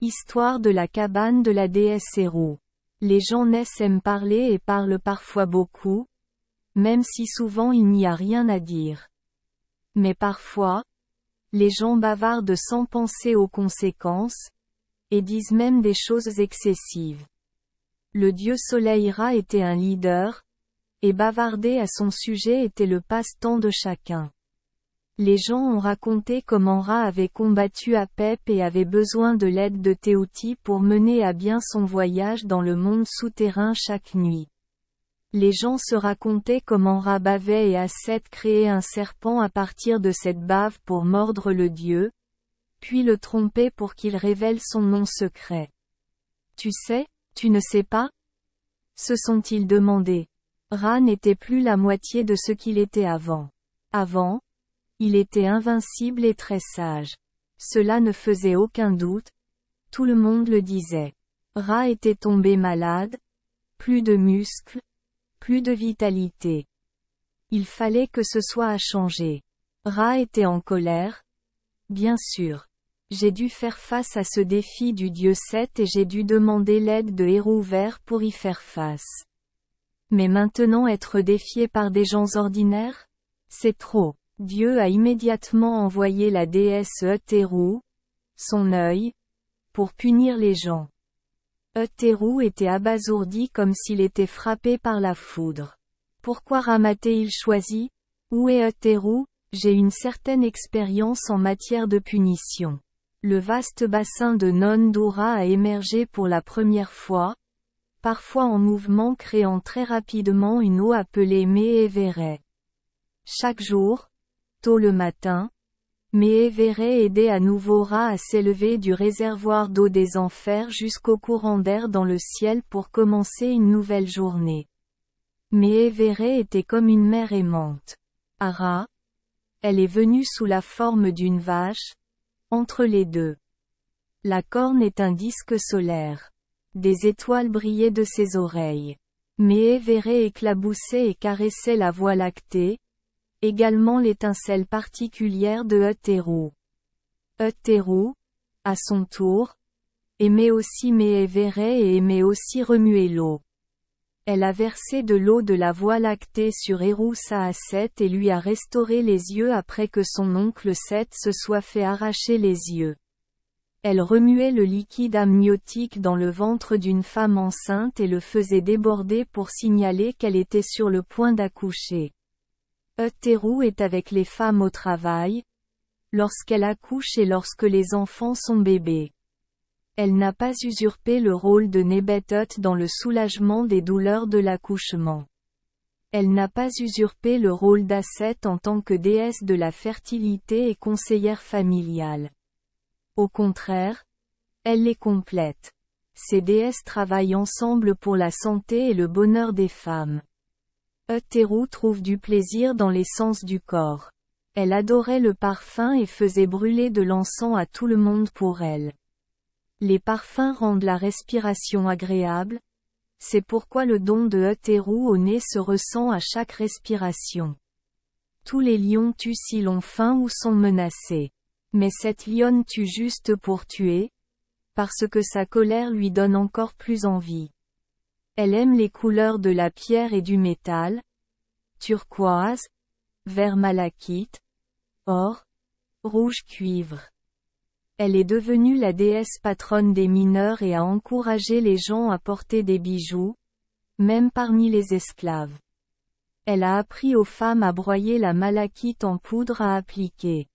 Histoire de la cabane de la déesse Héru. Les gens naissent aiment parler et parlent parfois beaucoup, même si souvent il n'y a rien à dire. Mais parfois, les gens bavardent sans penser aux conséquences, et disent même des choses excessives. Le dieu soleil Ra était un leader, et bavarder à son sujet était le passe-temps de chacun. Les gens ont raconté comment Ra avait combattu Apep et avait besoin de l'aide de Tehuti pour mener à bien son voyage dans le monde souterrain chaque nuit. Les gens se racontaient comment Ra bavait et Aset créait un serpent à partir de cette bave pour mordre le dieu, puis le tromper pour qu'il révèle son nom secret. Tu sais, tu ne sais pas? Se sont-ils demandé. Ra n'était plus la moitié de ce qu'il était avant. Avant, il était invincible et très sage. Cela ne faisait aucun doute, tout le monde le disait. Ra était tombé malade, plus de muscles, plus de vitalité. Il fallait que ce soit à changer. Ra était en colère. Bien sûr. J'ai dû faire face à ce défi du dieu Seth et j'ai dû demander l'aide de Héru Vert pour y faire face. Mais maintenant être défié par des gens ordinaires? C'est trop. Dieu a immédiatement envoyé la déesse Uteru, son œil, pour punir les gens. Uteru était abasourdi comme s'il était frappé par la foudre. Pourquoi Ramaté-il choisi? Où est Uteru? J'ai une certaine expérience en matière de punition. Le vaste bassin de Nondura a émergé pour la première fois, parfois en mouvement créant très rapidement une eau appelée Méhévéret. Chaque jour, tôt le matin, Méhévéret aidait à nouveau Ra à s'élever du réservoir d'eau des enfers jusqu'au courant d'air dans le ciel pour commencer une nouvelle journée. Méhévéret était comme une mère aimante. À Ra, elle est venue sous la forme d'une vache, entre les deux. La corne est un disque solaire. Des étoiles brillaient de ses oreilles. Méhévéret éclaboussait et caressait la Voie lactée, également l'étincelle particulière de Uteru. Uteru, à son tour, aimait aussi Méhévéret et aimait aussi remuer l'eau. Elle a versé de l'eau de la Voie lactée sur Héru Saaset et lui a restauré les yeux après que son oncle Seth se soit fait arracher les yeux. Elle remuait le liquide amniotique dans le ventre d'une femme enceinte et le faisait déborder pour signaler qu'elle était sur le point d'accoucher. Uteru est avec les femmes au travail, lorsqu'elle accouche et lorsque les enfants sont bébés. Elle n'a pas usurpé le rôle de Nebet-Ut dans le soulagement des douleurs de l'accouchement. Elle n'a pas usurpé le rôle d'Aset en tant que déesse de la fertilité et conseillère familiale. Au contraire, elle les complète. Ces déesses travaillent ensemble pour la santé et le bonheur des femmes. Uteru trouve du plaisir dans l'essence du corps. Elle adorait le parfum et faisait brûler de l'encens à tout le monde pour elle. Les parfums rendent la respiration agréable, c'est pourquoi le don de Uteru au nez se ressent à chaque respiration. Tous les lions tuent s'ils ont faim ou sont menacés. Mais cette lionne tue juste pour tuer, parce que sa colère lui donne encore plus envie. Elle aime les couleurs de la pierre et du métal, turquoise, vert malachite, or, rouge cuivre. Elle est devenue la déesse patronne des mineurs et a encouragé les gens à porter des bijoux, même parmi les esclaves. Elle a appris aux femmes à broyer la malachite en poudre à appliquer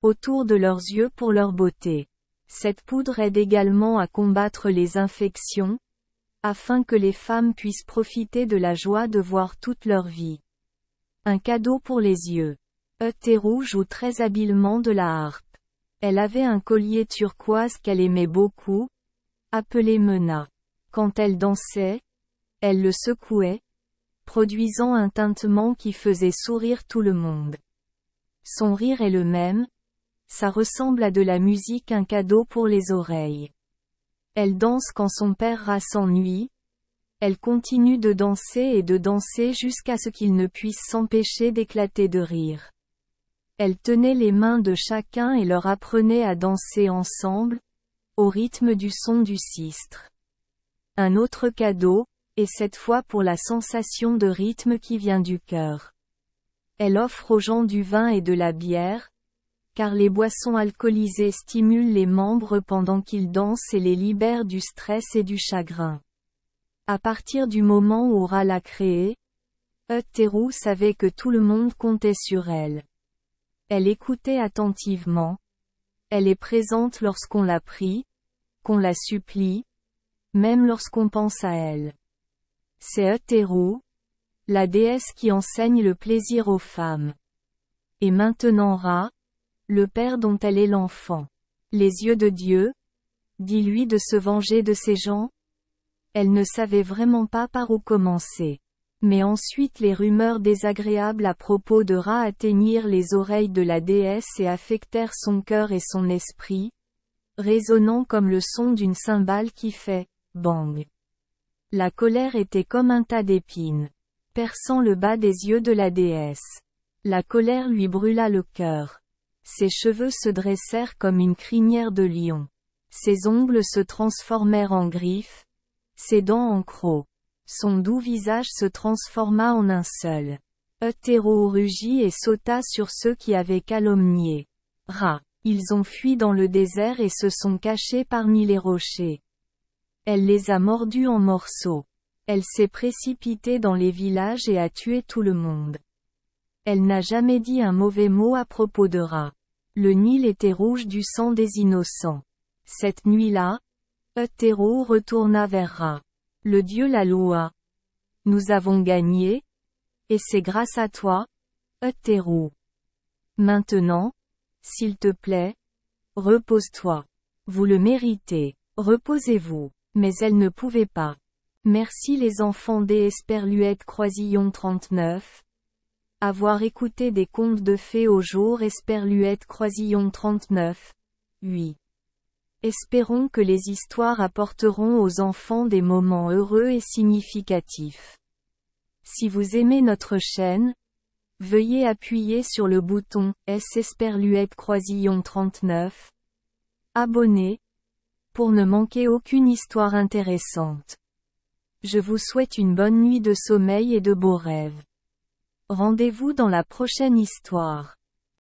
autour de leurs yeux pour leur beauté. Cette poudre aide également à combattre les infections, afin que les femmes puissent profiter de la joie de voir toute leur vie. Un cadeau pour les yeux. Uteru joue très habilement de la harpe. Elle avait un collier turquoise qu'elle aimait beaucoup, appelé Mena. Quand elle dansait, elle le secouait, produisant un tintement qui faisait sourire tout le monde. Son rire est le même, ça ressemble à de la musique, un cadeau pour les oreilles. Elle danse quand son père Ra s'ennuie, elle continue de danser jusqu'à ce qu'il ne puisse s'empêcher d'éclater de rire. Elle tenait les mains de chacun et leur apprenait à danser ensemble, au rythme du son du sistre. Un autre cadeau, et cette fois pour la sensation de rythme qui vient du cœur. Elle offre aux gens du vin et de la bière, car les boissons alcoolisées stimulent les membres pendant qu'ils dansent et les libèrent du stress et du chagrin. À partir du moment où Ra l'a créée, Uttero savait que tout le monde comptait sur elle. Elle écoutait attentivement. Elle est présente lorsqu'on la prie, qu'on la supplie, même lorsqu'on pense à elle. C'est Uttero, la déesse qui enseigne le plaisir aux femmes. Et maintenant Ra, le père dont elle est l'enfant. Les yeux de Dieu, dis-lui de se venger de ces gens. Elle ne savait vraiment pas par où commencer. Mais ensuite les rumeurs désagréables à propos de Ra atteignirent les oreilles de la déesse et affectèrent son cœur et son esprit, résonnant comme le son d'une cymbale qui fait « bang ». La colère était comme un tas d'épines, perçant le bas des yeux de la déesse. La colère lui brûla le cœur. Ses cheveux se dressèrent comme une crinière de lion. Ses ongles se transformèrent en griffes, ses dents en crocs. Son doux visage se transforma en un seul. Uttero rugit et sauta sur ceux qui avaient calomnié Ra. Ils ont fui dans le désert et se sont cachés parmi les rochers. Elle les a mordus en morceaux. Elle s'est précipitée dans les villages et a tué tout le monde. Elle n'a jamais dit un mauvais mot à propos de Ra. Le Nil était rouge du sang des innocents. Cette nuit-là, Uttero retourna vers Ra. Le dieu la loua. Nous avons gagné, et c'est grâce à toi, Uttero. Maintenant, s'il te plaît, repose-toi. Vous le méritez. Reposez-vous. Mais elle ne pouvait pas. Merci les enfants des Esperluette Croisillon 39. Avoir écouté des contes de fées au jour Esperluette Croisillon 39. 8. Espérons que les histoires apporteront aux enfants des moments heureux et significatifs. Si vous aimez notre chaîne, veuillez appuyer sur le bouton S Esperluette Croisillon 39. Abonner, pour ne manquer aucune histoire intéressante. Je vous souhaite une bonne nuit de sommeil et de beaux rêves. Rendez-vous dans la prochaine histoire.